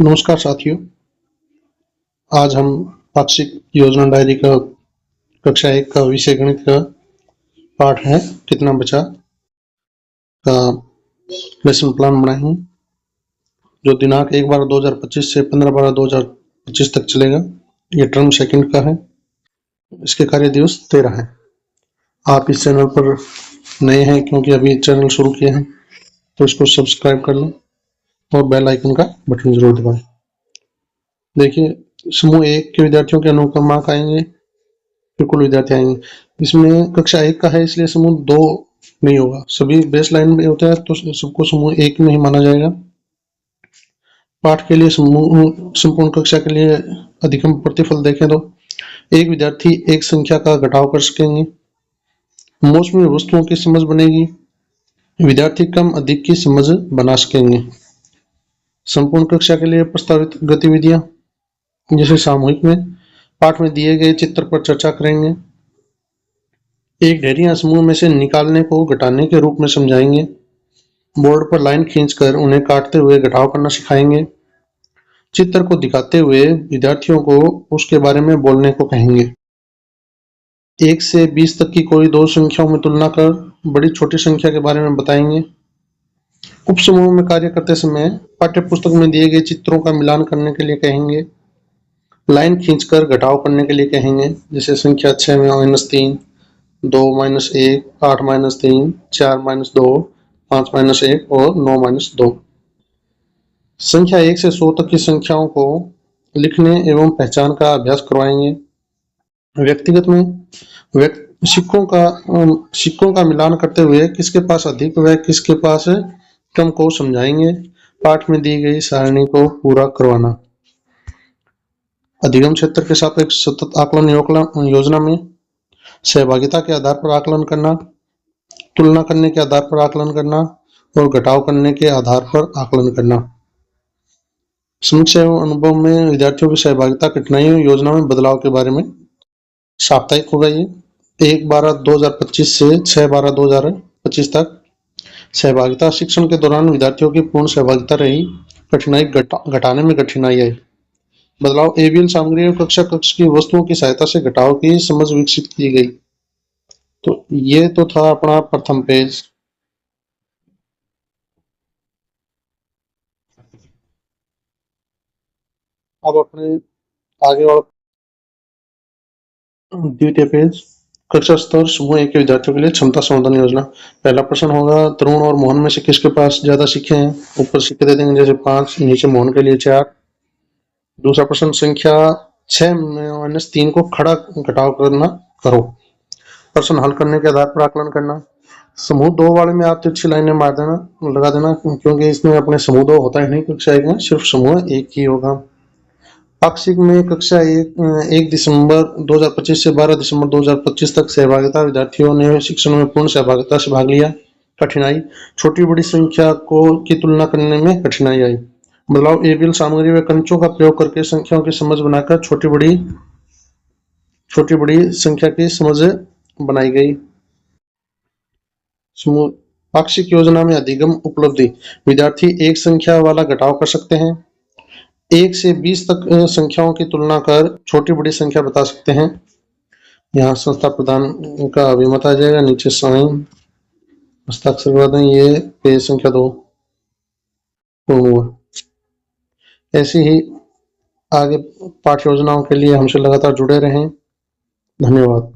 नमस्कार साथियों। आज हम पाक्षिक योजना डायरी का कक्षा 1 का विषय गणित का पाठ है कितना बचा का लेसन प्लान बनाएंगे, जो दिनांक 1/12/2025 से 15/12/2025 तक चलेगा। ये टर्म सेकंड का है। इसके कार्य दिवस 13 है। आप इस चैनल पर नए हैं क्योंकि अभी चैनल शुरू किए हैं, तो इसको सब्सक्राइब कर लें और बेल आइकन का बटन जरूर दबाएं। देखिए, समूह 1 के विद्यार्थियों के अनुक्रमांक आएंगे, फिर कुल विद्यार्थी आएंगे। इसमें कक्षा 1 का है, इसलिए समूह 2 नहीं होगा। सभी बेस लाइन में होता है तो सबको समूह 1 में ही माना जाएगा। पाठ के लिए संपूर्ण कक्षा के लिए अधिकतम प्रतिफल देखें तो एक विद्यार्थी एक संख्या का घटाव कर सकेंगे। मौसमी वस्तुओं की समझ बनेगी। विद्यार्थी कम अधिक की समझ बना सकेंगे। संपूर्ण कक्षा के लिए प्रस्तावित गतिविधियां जैसे सामूहिक में पाठ में दिए गए चित्र पर चर्चा करेंगे। एक ढेरी या समूह में से निकालने को घटाने के रूप में समझाएंगे। बोर्ड पर लाइन खींचकर उन्हें काटते हुए घटाव करना सिखाएंगे। चित्र को दिखाते हुए विद्यार्थियों को उसके बारे में बोलने को कहेंगे। 1 से 20 तक की कोई दो संख्याओं में तुलना कर बड़ी छोटी संख्या के बारे में बताएंगे। उपसमूह में कार्य करते समय पाठ्य पुस्तक में दिए गए चित्रों का मिलान करने के लिए कहेंगे। लाइन खींचकर घटाव करने के लिए कहेंगे, जैसे संख्या 6 में -3, 2 - 1, 8 - 3, 4 - 2, 5 - 1 और 9 - 2। संख्या 1 से 100 तक की संख्याओं को लिखने एवं पहचान का अभ्यास करवाएंगे। व्यक्तिगत में सिक्कों का मिलान करते हुए किसके पास अधिक व किसके पास कम को समझाएंगे। पाठ में दी गई सारणी को पूरा करवाना। अधिगम क्षेत्र के सापेक्ष सतत आकलन योजना में सहभागिता के आधार पर आकलन करना, तुलना करने के आधार पर आकलन करना और घटाव करने के आधार पर आकलन करना। समीक्षा एवं अनुभव में विद्यार्थियों की सहभागिता, कठिनाइयों, योजना में बदलाव के बारे में। साप्ताहिक होगा ये 1/12/2025 से 6/12/2025 तक। सहभागिता शिक्षण के दौरान विद्यार्थियों की पूर्ण सहभागिता रही। कठिनाई घटाने में कठिनाई आई। बदलाव एवीएल सामग्री और कक्षा कक्ष की वस्तुओं की सहायता से घटाव की समझ विकसित की गई। तो ये तो था अपना प्रथम पेज। अब अपने आगे और द्वितीय पेज, कक्षा स्तर समूह 1 के विद्यार्थियों के लिए क्षमता संवर्धन योजना। पहला प्रश्न होगा, तरुण और मोहन में से किसके पास ज्यादा सिक्के हैं। ऊपर सिक्के दे देंगे, जैसे 5, नीचे मोहन के लिए 4। दूसरा प्रश्न, संख्या 6 में -3 को खड़ा घटाव करना करो। प्रश्न हल करने के आधार पर आकलन करना। समूह 2 वाले में आप तिरछी लाइनें मार देना, लगा देना, क्योंकि इसमें अपने समूह 2 होता ही नहीं। कक्षा 1 में सिर्फ समूह 1 ही होगा। पाक्षिक में कक्षा 1 दिसंबर 2025 से 12 दिसंबर 2025 तक सहभागिता, विद्यार्थियों ने शिक्षण में पूर्ण सहभागिता से भाग लिया। कठिनाई, छोटी बड़ी संख्या की तुलना करने में कठिनाई आई। बदलाव एबीएल सामग्री व कंचों का प्रयोग करके संख्याओं की समझ बनाकर छोटी बड़ी संख्या की समझ बनाई गई। समूह पाक्षिक योजना में अधिगम उपलब्धि, विद्यार्थी एक संख्या वाला घटाव कर सकते हैं। 1 से 20 तक संख्याओं की तुलना कर छोटी बड़ी संख्या बता सकते हैं। यहाँ संस्था प्रधान का अभिमत आ जाएगा, नीचे साइन हस्ताक्षर करवा दें। ये पेज संख्या 2 पूर्ण हुआ। ऐसी ही आगे पाठ्य योजनाओं के लिए हमसे लगातार जुड़े रहें। धन्यवाद।